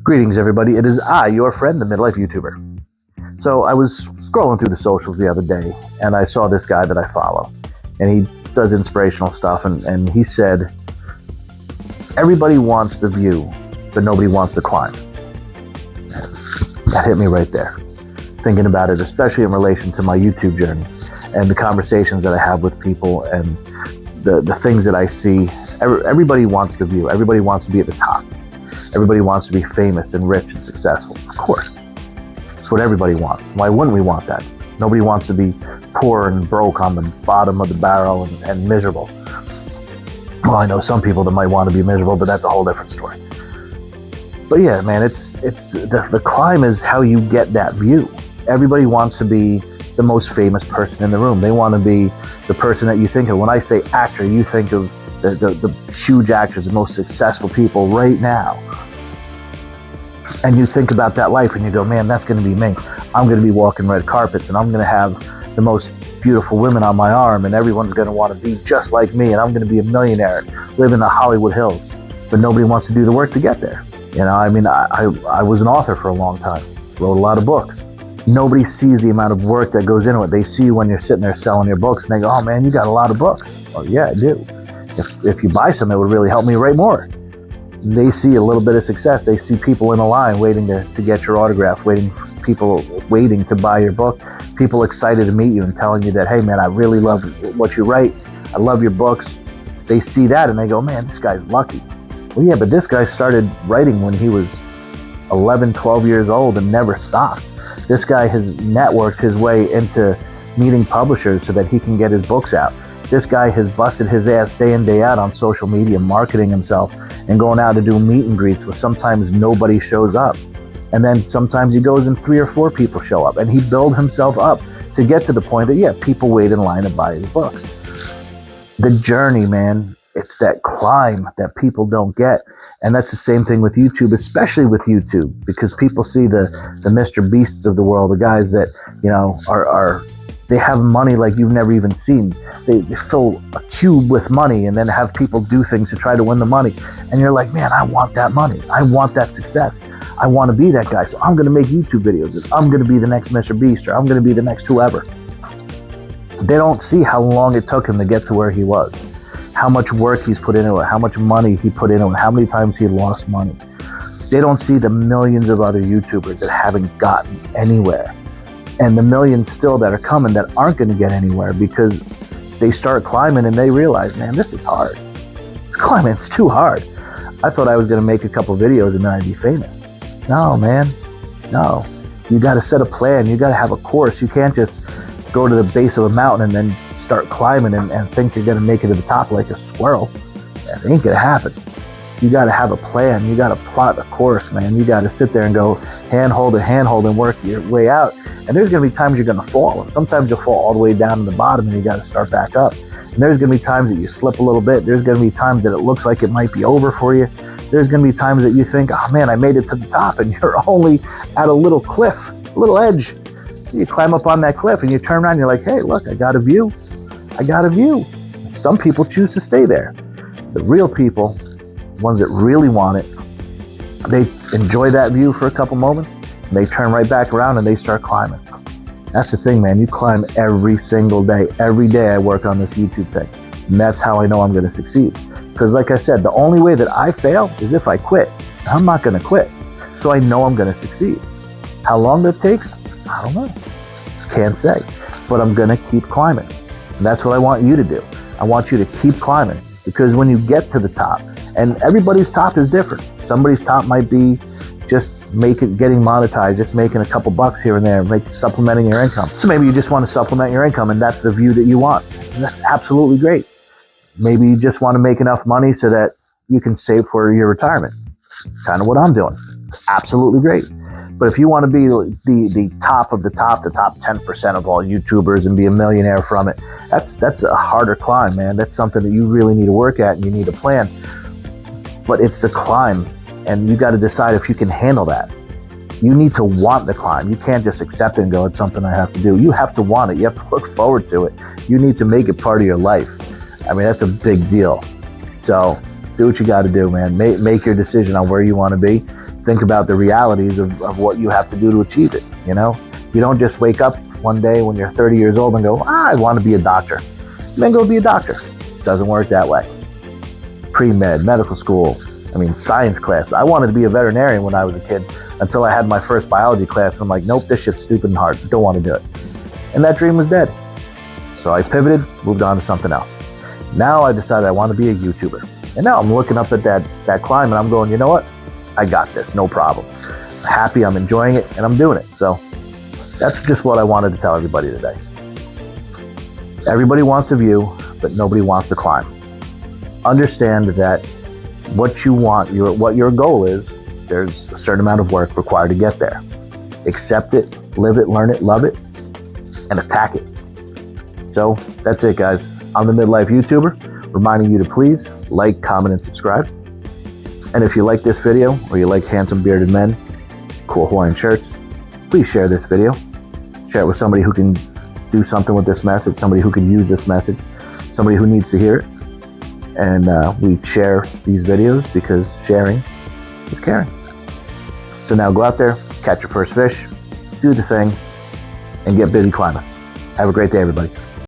Greetings, everybody. It is I, your friend, the Midlife YouTuber. So I was scrolling through the socials the other day, and I saw this guy that I follow, and he does inspirational stuff, and he said, everybody wants the view, but nobody wants the climb. That hit me right there, thinking about it, especially in relation to my YouTube journey and the conversations that I have with people and the things that I see. Everybody wants the view. Everybody wants to be at the top. Everybody wants to be famous and rich and successful. Of course. It's what everybody wants. Why wouldn't we want that? Nobody wants to be poor and broke on the bottom of the barrel and miserable. Well, I know some people that might want to be miserable, but that's a whole different story. But yeah, man, it's the climb is how you get that view. Everybody wants to be the most famous person in the room. They want to be the person that you think of. When I say actor, you think of the huge actors, the most successful people right now. And you think about that life and you go, man, that's going to be me. I'm going to be walking red carpets and I'm going to have the most beautiful women on my arm and everyone's going to want to be just like me and I'm going to be a millionaire, live in the Hollywood Hills. But nobody wants to do the work to get there. You know, I mean, I was an author for a long time, wrote a lot of books. Nobody sees the amount of work that goes into it. They see you when you're sitting there selling your books and they go, oh man, you got a lot of books. Well, yeah, I do. If you buy some, it would really help me write more. They see a little bit of success. They see people in a line waiting to get your autograph, people waiting to buy your book, people excited to meet you and telling you that, hey man, I really love what you write. I love your books. They see that and they go, man, this guy's lucky. Well, yeah, but this guy started writing when he was 11, 12 years old and never stopped. This guy has networked his way into meeting publishers so that he can get his books out. This guy has busted his ass day in, day out on social media, marketing himself and going out to do meet and greets where sometimes nobody shows up. And then sometimes he goes and 3 or 4 people show up and he built himself up to get to the point that, yeah, people wait in line to buy his books. The journey, man, it's that climb that people don't get. And that's the same thing with YouTube, especially with YouTube, because people see the Mr. Beasts of the world, the guys that, you know, they have money like you've never even seen. They fill a cube with money and then have people do things to try to win the money. And you're like, man, I want that money. I want that success. I want to be that guy. So I'm going to make YouTube videos. And I'm going to be the next Mr. Beast, or I'm going to be the next whoever. They don't see how long it took him to get to where he was, how much work he's put into it, how much money he put into it, how many times he lost money. They don't see the millions of other YouTubers that haven't gotten anywhere. And the millions still that are coming that aren't going to get anywhere because they start climbing and they realize, man, this is hard. It's climbing, it's too hard. I thought I was going to make a couple videos and then I'd be famous. No, man, no. You got to set a plan. You got to have a course. You can't just go to the base of a mountain and then start climbing and think you're going to make it to the top like a squirrel. That ain't going to happen. You got to have a plan. You got to plot a course, man. You got to sit there and go handhold and work your way out. And there's going to be times you're going to fall. And sometimes you'll fall all the way down to the bottom and you got to start back up. And there's going to be times that you slip a little bit. There's going to be times that it looks like it might be over for you. There's going to be times that you think, oh man, I made it to the top, and you're only at a little cliff, a little edge. You climb up on that cliff and you turn around and you're like, hey, look, I got a view. I got a view. Some people choose to stay there. The real people, ones that really want it, they enjoy that view for a couple moments. They turn right back around and they start climbing. That's the thing, man. You climb every single day. Every day I work on this YouTube thing. And that's how I know I'm going to succeed. Because like I said, the only way that I fail is if I quit. I'm not going to quit. So I know I'm going to succeed. How long that takes, I don't know. Can't say. But I'm going to keep climbing. And that's what I want you to do. I want you to keep climbing. Because when you get to the top, and everybody's top is different. Somebody's top might be just getting monetized, just making a couple bucks here and there, supplementing your income. So maybe you just want to supplement your income and that's the view that you want. And that's absolutely great. Maybe you just want to make enough money so that you can save for your retirement. It's kind of what I'm doing. Absolutely great. But if you want to be the top of the top 10% of all YouTubers and be a millionaire from it, that's a harder climb, man. That's something that you really need to work at and you need a plan. But it's the climb. And you got to decide if you can handle that. You need to want the climb. You can't just accept it and go, it's something I have to do. You have to want it. You have to look forward to it. You need to make it part of your life. I mean, that's a big deal. So do what you got to do, man. Make your decision on where you want to be. think about the realities of what you have to do to achieve it. You know, you don't just wake up one day when you're 30 years old and go, I want to be a doctor. And then go be a doctor. Doesn't work that way. Pre-med, medical school, science class. I wanted to be a veterinarian when I was a kid until I had my first biology class. I'm like, nope, this shit's stupid and hard. Don't want to do it. And that dream was dead. So I pivoted, moved on to something else. Now I decided I want to be a YouTuber. And now I'm looking up at that climb and I'm going, you know what? I got this, no problem. I'm happy, I'm enjoying it, and I'm doing it. So that's just what I wanted to tell everybody today. Everybody wants a view, but nobody wants to climb. Understand that what you want, what your goal is, there's a certain amount of work required to get there. Accept it, live it, learn it, love it, and attack it. So that's it, guys. I'm the Midlife YouTuber, reminding you to please like, comment, and subscribe. And if you like this video, or you like handsome bearded men, cool Hawaiian shirts, please share this video. Share it with somebody who can do something with this message, somebody who can use this message, somebody who needs to hear it. And we share these videos because sharing is caring. So now go out there, catch your first fish, do the thing, and get busy climbing. Have a great day, everybody.